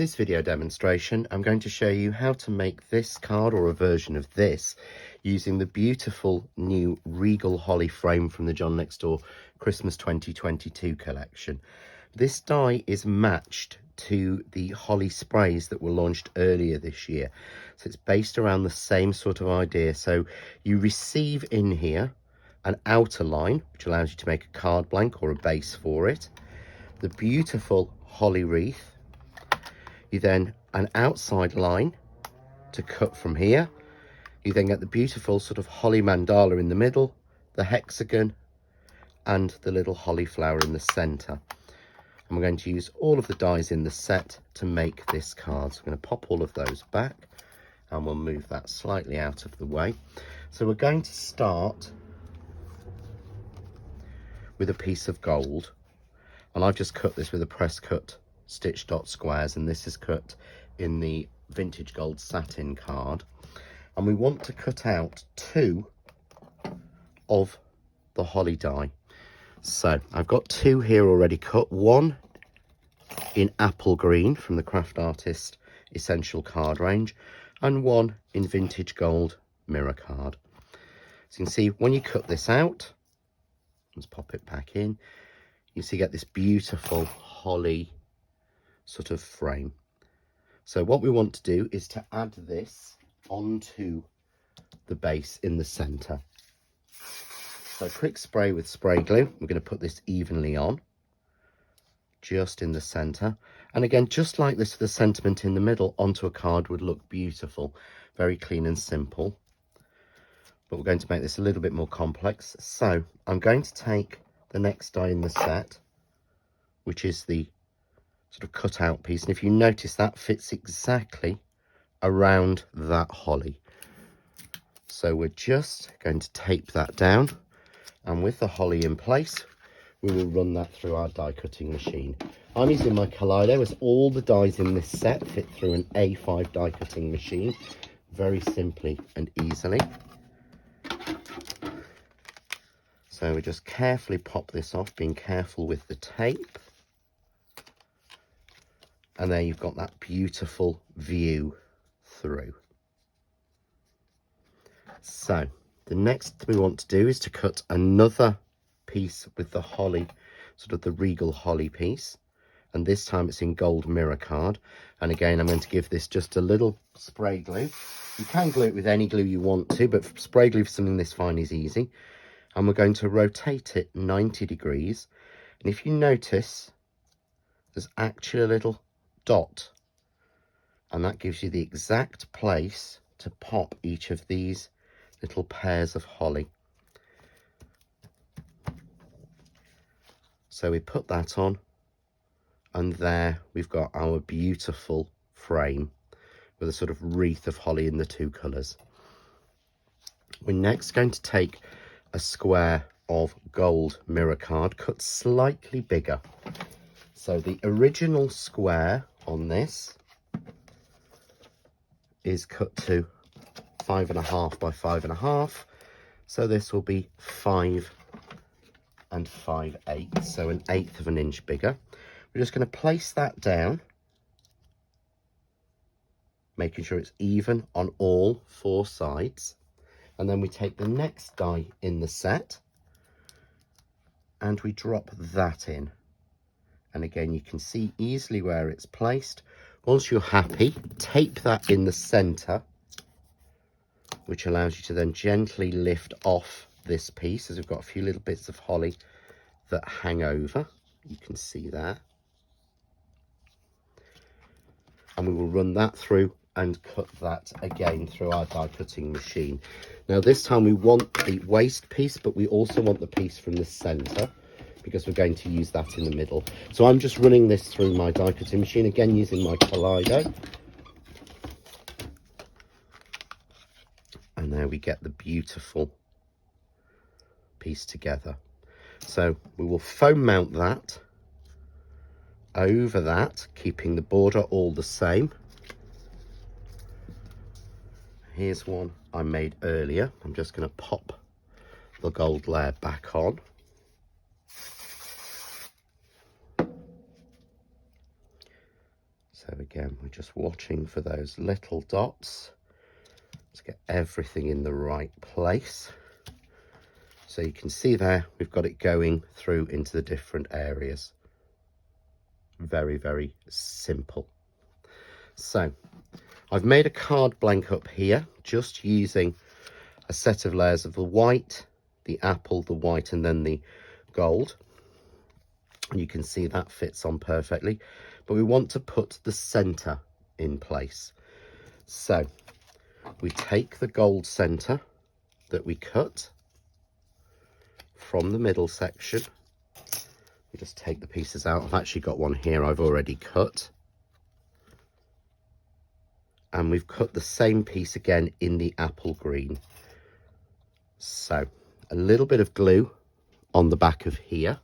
this video demonstration, I'm going to show you how to make this card, or a version of this, using the beautiful new Regal holly frame from the John Next Door Christmas 2022 collection. This die is matched to the holly sprays that were launched earlier this year. So it's based around the same sort of idea. So you receive in here an outer line, which allows you to make a card blank or a base for it. The beautiful holly wreath. You then an outside line to cut from here. You then get the beautiful sort of holly mandala in the middle, the hexagon, and the little holly flower in the centre. And we're going to use all of the dies in the set to make this card. So I'm going to pop all of those back, and we'll move that slightly out of the way. So we're going to start with a piece of gold, and I've just cut this with a press cut stitch dot squares, and this is cut in the vintage gold satin card. And we want to cut out 2 of the holly die. So I've got 2 here already cut, one in apple green from the Craft Artist Essential card range, and one in vintage gold mirror card. So you can see when you cut this out, let's pop it back in, you see you get this beautiful holly sort of frame. So what we want to do is to add this onto the base in the center. So quick spray with spray glue. We're going to put this evenly on, just in the center. And again, just like this, the sentiment in the middle onto a card would look beautiful. Very clean and simple. But we're going to make this a little bit more complex. So I'm going to take the next die in the set, which is the sort of cut out piece, and if you notice, that fits exactly around that holly. So we're just going to tape that down, and with the holly in place, we will run that through our die cutting machine. I'm using my Kaleido, as all the dies in this set fit through an A5 die cutting machine very simply and easily. So we just carefully pop this off, being careful with the tape. And there you've got that beautiful view through. So the next thing we want to do is to cut another piece with the holly, sort of the Regal holly piece. And this time it's in gold mirror card. And again, I'm going to give this just a little spray glue. You can glue it with any glue you want to, but spray glue for something this fine is easy. And we're going to rotate it 90 degrees. And if you notice, there's actually a little dot, and that gives you the exact place to pop each of these little pairs of holly. So we put that on, and there we've got our beautiful frame with a sort of wreath of holly in the 2 colours. We're next going to take a square of gold mirror card, cut slightly bigger. So the original square on this is cut to 5.5 by 5.5. So this will be 5 5/8, so 1/8 of an inch bigger. We're just going to place that down, making sure it's even on all 4 sides. And then we take the next die in the set and we drop that in. And again, you can see easily where it's placed. Once you're happy, tape that in the center, which allows you to then gently lift off this piece, as we've got a few little bits of holly that hang over. You can see that. And we will run that through and cut that again through our die cutting machine. Now this time we want the waste piece, but we also want the piece from the center, because we're going to use that in the middle. So I'm just running this through my die cutting machine, again using my Kaleido. And there we get the beautiful piece together. So we will foam mount that over that, keeping the border all the same. Here's one I made earlier. I'm just going to pop the gold layer back on. So again, we're just watching for those little dots to get everything in the right place. So you can see there, we've got it going through into the different areas. Very, very simple. So I've made a card blank up here, just using a set of layers of the white, the apple, the white, and then the gold. And you can see that fits on perfectly, but we want to put the center in place. So we take the gold center that we cut from the middle section. We just take the pieces out. I've actually got one here I've already cut. And we've cut the same piece again in the apple green. So a little bit of glue on the back of here.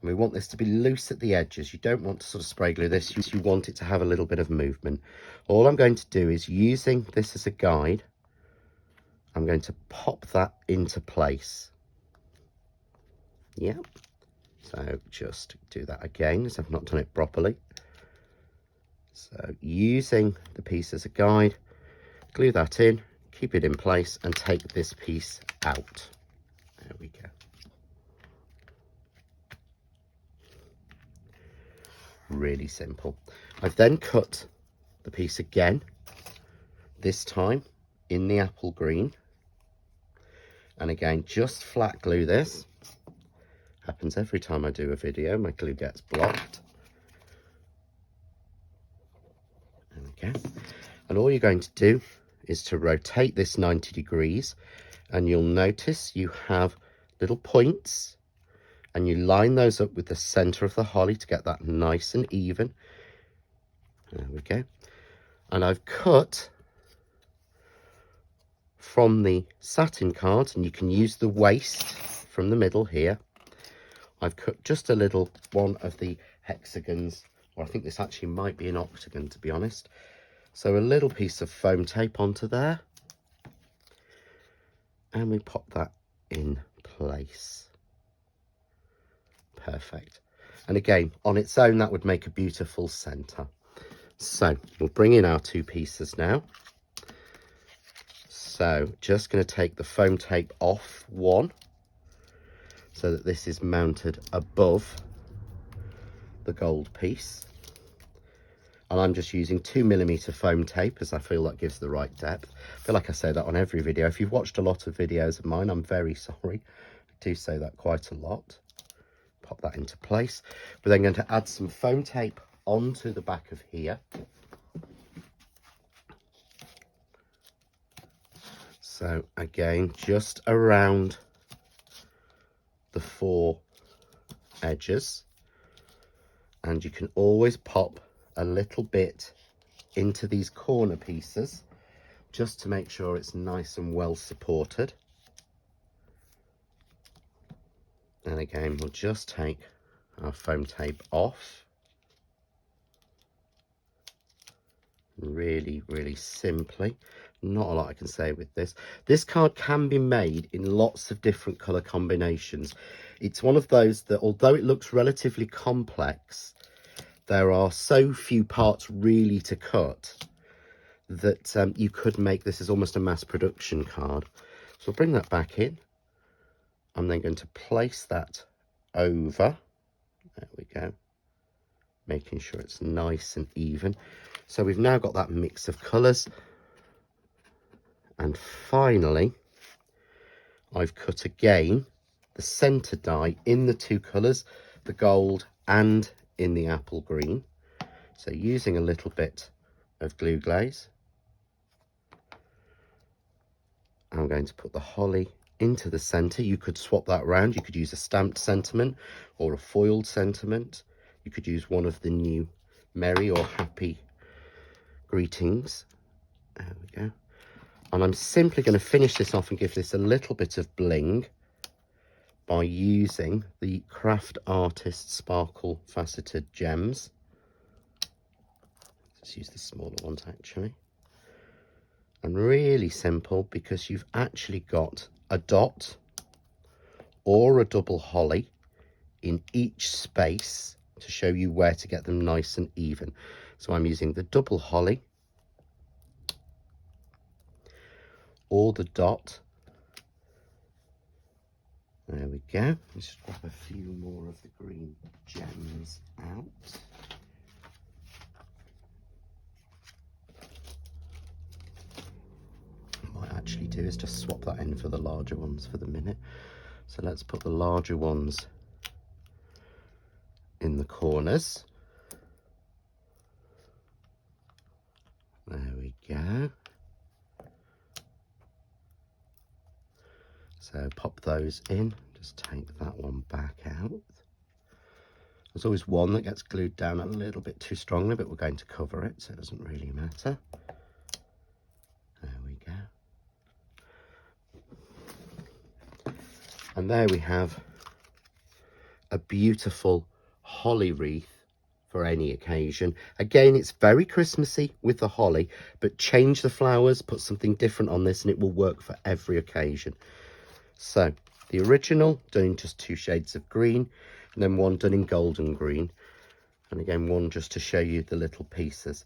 And we want this to be loose at the edges. You don't want to sort of spray glue this. You want it to have a little bit of movement. All I'm going to do is, using this as a guide, I'm going to pop that into place. Yeah. So just do that again, as I've not done it properly. So using the piece as a guide, glue that in, keep it in place, and take this piece out. There we go. Really simple. I've then cut the piece again, this time in the apple green. And again, just flat glue this. Happens every time I do a video, my glue gets blocked. There we go. And all you're going to do is to rotate this 90 degrees, and you'll notice you have little points, and you line those up with the center of the holly to get that nice and even. There we go. And I've cut from the satin cards, and you can use the waste from the middle here. I've cut just a little one of the hexagons, or I think this actually might be an octagon, to be honest. So a little piece of foam tape onto there, and we pop that in place. Perfect. And again, on its own, that would make a beautiful center. So we'll bring in our two pieces now. So just going to take the foam tape off one, so that this is mounted above the gold piece. And I'm just using 2mm foam tape, as I feel that gives the right depth. I feel like I say that on every video. If you've watched a lot of videos of mine, I'm very sorry. I do say that quite a lot. Pop that into place. We're then going to add some foam tape onto the back of here. So again, just around the four edges, and you can always pop a little bit into these corner pieces just to make sure it's nice and well supported. And again, we'll just take our foam tape off. Really, really simply. Not a lot I can say with this. This card can be made in lots of different colour combinations. It's one of those that, although it looks relatively complex, there are so few parts really to cut that you could make this as almost a mass production card. So I'll bring that back in. I'm then going to place that over. There we go. Making sure it's nice and even. So we've now got that mix of colours. And finally, I've cut again the centre die in the two colours, the gold and in the apple green. So using a little bit of glue glaze, I'm going to put the holly into the centre. You could swap that around. You could use a stamped sentiment or a foiled sentiment. You could use one of the new merry or happy greetings. There we go. And I'm simply going to finish this off and give this a little bit of bling by using the Craft Artist Sparkle Faceted Gems. Let's use the smaller ones actually. And really simple, because you've actually got a dot or a double holly in each space to show you where to get them nice and even. So I'm using the double holly or the dot. There we go. Let's just grab a few more of the green gems out. What I might actually do is just swap that in for the larger ones for the minute. So let's put the larger ones in the corners. There we go. So pop those in, just take that one back out. There's always one that gets glued down a little bit too strongly, but we're going to cover it, so it doesn't really matter. There we go. And there we have a beautiful holly wreath for any occasion. Again, it's very Christmassy with the holly, but change the flowers, put something different on this, and it will work for every occasion. So the original done in just 2 shades of green, and then one done in golden green, and again one just to show you the little pieces.